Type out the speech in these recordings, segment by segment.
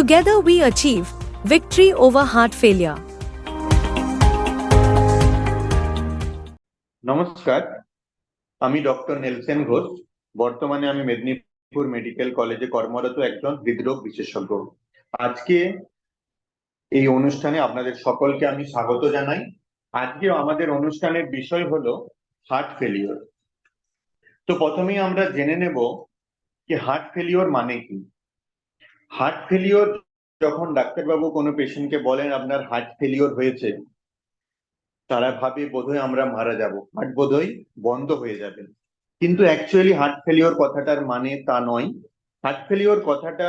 Together we achieve victory over heart failure. নমস্কার, আমি doctor Nelson Ghosh. বর্তমানে আমি মেদিনীপুর মেডিকেল কলেজে কর্মরত একজন হৃদরোগ বিশেষজ্ঞ। আজকে এই অনুষ্ঠানে আপনাদের সকলকে আমি স্বাগত জানাই। আজকে আমাদের অনুষ্ঠানের বিষয় হলো হার্ট ফেলিওর। তো প্রথমেই আমরা জেনে নেব যে হার্ট ফেলিওর মানে কি। হার্ট ফেলিওর যখন ডাক্তারবাবু কোনো পেশেন্টকে বলেন আপনার হার্ট ফেলিওর হয়েছে, তারা ভাবে বোধহয় আমরা মারা যাব, হার্ট বোধহয় বন্ধ হয়ে যাবে। কিন্তু অ্যাকচুয়ালি হার্ট ফেলিওর কথাটার মানে তা নয়। হার্ট ফেলিওর কথাটা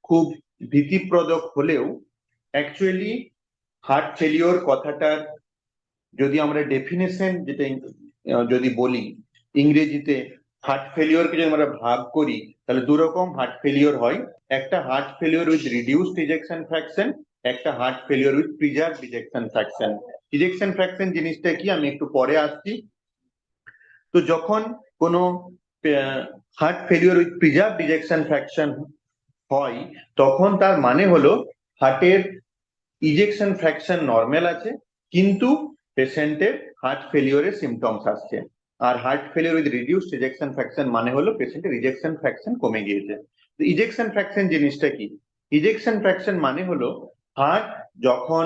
খুব ভীতিপ্রদক হলেও অ্যাকচুয়ালি হার্ট ফেলিওর কথাটার যদি আমরা ডেফিনেশন যেটা যদি বলি ইংরেজিতে, হার্ট ফেলিওরকে যদি আমরা ভাগ করি তাহলে দু রকম হার্ট ফেলিওর হয়। একটা heart failure with reduced ejection fraction, একটা heart failure with preserved ejection fraction. Ejection fraction জিনিসটা কি আমি একটু পরে আসছি। তো যখন কোনো heart failure with preserved ejection fraction হয় তখন তার মানে হলো হার্টের ইজেকশন ফ্র্যাকশন নর্মাল আছে কিন্তু পেশেন্টের হার্ট ফেলিওরের সিমটমস আসছে। আর heart failure with reduced ejection fraction মানে হলো পেশেন্টের ইজেকশন ফ্র্যাকশন কমে গিয়েছে। তো ইজেকশন ফ্র্যাকশন জিনিসটা কি? ইজেকশন ফ্র্যাকশন মানে হলো হার্ট যখন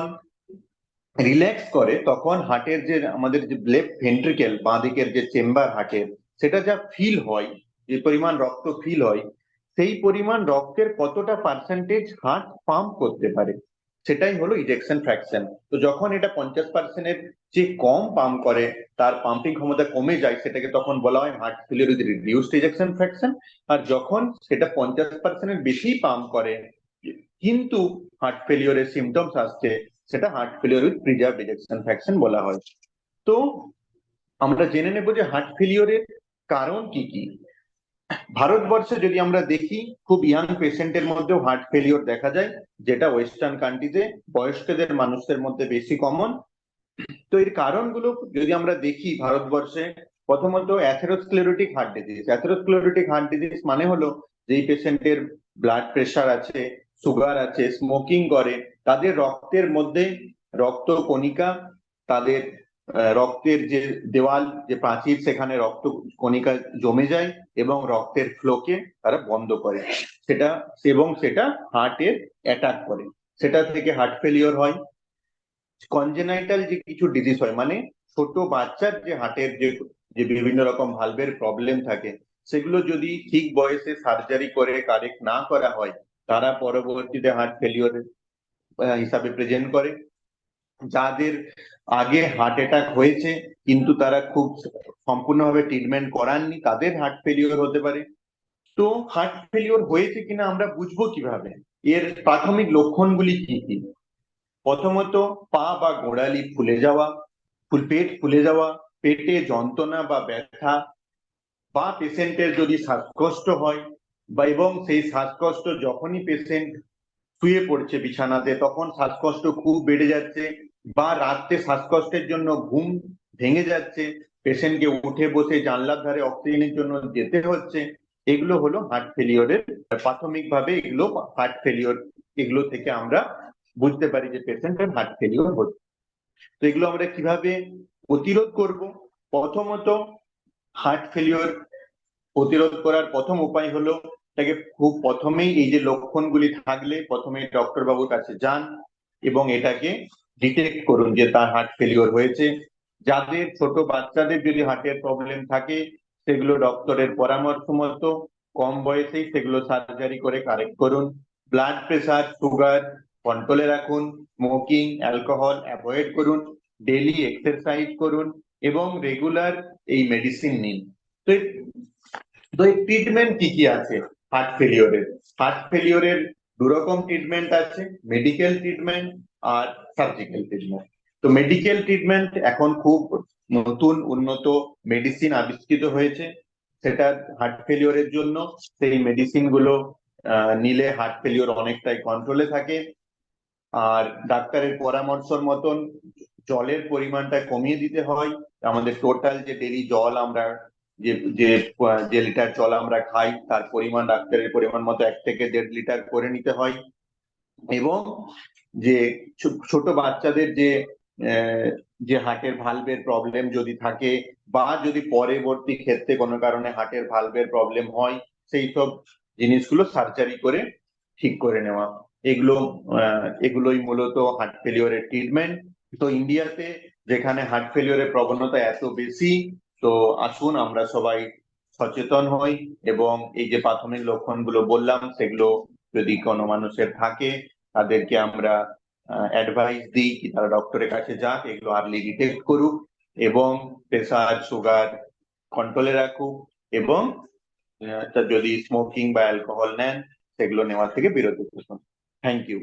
রিল্যাক্স করে তখন হার্টের যে আমাদের যে লেফট ভেন্ট্রিকেল বাঁ দিকের যে চেম্বার হার্টের, সেটা যা ফিল হয়, যে পরিমাণ রক্ত ফিল হয়, সেই পরিমাণ রক্তের কতটা পার্সেন্টেজ হার্ট পাম্প করতে পারে, সেটাই হলো ইজেকশন ফ্র্যাকশন। তো যখন এটা 50%-এর যে কম পাম্প করে, তার পাম্পিং ক্ষমতা কমে যায়, সেটাকে তখন বলা হয় heart failure with reduced ejection fraction. আর যখন সেটা 50%-এর বেশি পাম্প করে কিন্তু হার্ট ফেলিওরের সিমটমস আসছে, সেটা heart failure with preserved ejection fraction বলা হয়। তো আমরা জেনে নেব যে হার্ট ফেলিওরের কারণ কি কি। ভারতবর্ষে যদি আমরা দেখি খুব ইয়াং পেশেন্টের মধ্যেও হার্ট ফেলিওর দেখা যায়, যেটা ওয়েস্টার্ন কান্ট্রিতে বয়স্কদের মানুষের মধ্যে বেশি কমন। তো এর কারণগুলো যদি আমরা দেখি ভারতবর্ষে, প্রথমত atherosclerotic heart disease. Atherosclerotic heart disease মানে হলো যেই পেশেন্টের ব্লাড প্রেশার আছে, সুগার আছে, স্মোকিং করে, তাদের রক্তের মধ্যে রক্ত কণিকা, তাদের রক্তের যে দেওয়াল যে প্রাচীর, সেখানে রক্ত কণিকা জমে যায় এবং রক্তের ফ্লোকে তারা বন্ধ করে, সেটা এবং সেটা হার্টের অ্যাটাক করে, সেটা থেকে হার্ট ফেলিওর হয়। কনজেনাইটাল যে কিছু ডিজিজ হয়, মানে ছোট বাচ্চার যে হার্টের যে বিভিন্ন রকম ভালভের প্রবলেম থাকে, সেগুলো যদি ঠিক বয়সে সার্জারি করে কারেক্ট না করা হয়, তারা পরবর্তীতে হার্ট ফেলিওর হিসাবে প্রেজেন্ট করে। যাদের আগে হার্ট অ্যাটাক হয়েছে কিন্তু তারা খুব সম্পূর্ণভাবে ট্রিটমেন্ট করাননি, তাদের হার্ট ফেলিওর হতে পারে। তো হার্ট ফেলিওর হয়েছে কিনা আমরা বুঝবো কিভাবে? এর প্রাথমিক লক্ষণগুলি কি কি? প্রথমত পা বা গোড়ালি ফুলে যাওয়া, পেট ফুলে যাওয়া, পেটে যন্ত্রণা বা ব্যথা, বা পেশেন্টের যদি শ্বাসকষ্ট হয় বা এবং সেই শ্বাসকষ্ট যখনই পেশেন্ট শুয়ে পড়ছে বিছানাতে তখন শ্বাসকষ্ট খুব বেড়ে যাচ্ছে, বা রাত্রে শ্বাসকষ্টের জন্য ঘুম ভেঙে যাচ্ছে, পেশেন্টকে উঠে বসে জানলার ধারে অক্সিজেনের জন্য যেতে হচ্ছে, এগুলো হলো হার্ট ফেলিওরের প্রাথমিকভাবে, এগুলো হার্ট ফেলিওর, এগুলো থেকে আমরা বুঝতে পারি যে পেশেন্টের হার্ট ফেলিওর হচ্ছে। তো এগুলো আমরা কিভাবে প্রতিরোধ করব? প্রথমত হার্ট ফেলিওর প্রতিরোধ করার প্রথম উপায় হলো তাকে খুব প্রথমেই এই যে লক্ষণগুলি থাকলে প্রথমে ডক্টর বাবুর কাছে যান এবং এটাকে ডিটেক্ট করুন যে তার হার্ট ফেলিওর হয়েছে। যাদের ছোট বাচ্চাদের যদি হার্টের প্রবলেম থাকে, সেগুলো ডক্টরের পরামর্শ মতো কম বয়সেই সেগুলো সার্জারি করে কারেক্ট করুন। ব্লাড প্রেসার, সুগার কন্ট্রোলে রাখুন, স্মোকিং, অ্যালকোহল অ্যাভয়েড করুন, ডেইলি এক্সারসাইজ করুন এবং রেগুলার এই মেডিসিন নিন। তো এই ট্রিটমেন্ট কি কি আছে হার্ট ফেলিওরের? হার্ট ফেলিওরের দু রকম ট্রিটমেন্ট আছে, মেডিকেল ট্রিটমেন্ট আর সার্জিক্যাল ট্রিটমেন্ট। তো মেডিকেল ট্রিটমেন্ট এখন খুব নতুন উন্নত মেডিসিন আবিষ্কৃত হয়েছে, সেটা হার্ট ফেলিওরের জন্য। সেই মেডিসিন গুলো নিলে হার্ট ফেলিওর অনেকটাই কন্ট্রোলে থাকে। আর ডাক্তারের পরামর্শের মতন জলের পরিমাণটা কমিয়ে দিতে হয়। আমাদের টোটাল যে ডেলি জল আমরা যে লিটার জল আমরা খাই, তার পরিমাণ ডাক্তারের পরিমাণ মতো 1 থেকে 1.5 লিটার করে নিতে হয়। এবং যে ছোট বাচ্চাদের যে হার্টের ভালভের প্রবলেম যদি থাকে বা যদি পরবর্তী ক্ষেত্রে কোনো কারণে হার্টের ভালভের প্রবলেম হয়, সেই সব জিনিসগুলো সার্জারি করে ঠিক করে নেওয়া, এগুলোই মূলত হার্ট ফেলিওরের ট্রিটমেন্ট। তো ইন্ডিয়াতে যেখানে হার্ট ফেলিওরের প্রবণতা এত বেশি, তো আসুন আমরা সবাই সচেতন হই এবং এই যে প্রাথমিক লক্ষণগুলো বললাম সেগুলো যদি কোনো মানুষের থাকে তাদেরকে আমরা অ্যাডভাইস দিই কি তারা ডক্টরের কাছে যাক, এগুলো আর্লি ডিটেক্ট করুক এবং প্রেসার সুগার কন্ট্রোলে রাখুক এবং যদি স্মোকিং বা অ্যালকোহল নেন সেগুলো নেওয়া থেকে বিরত থাকুন। Thank you.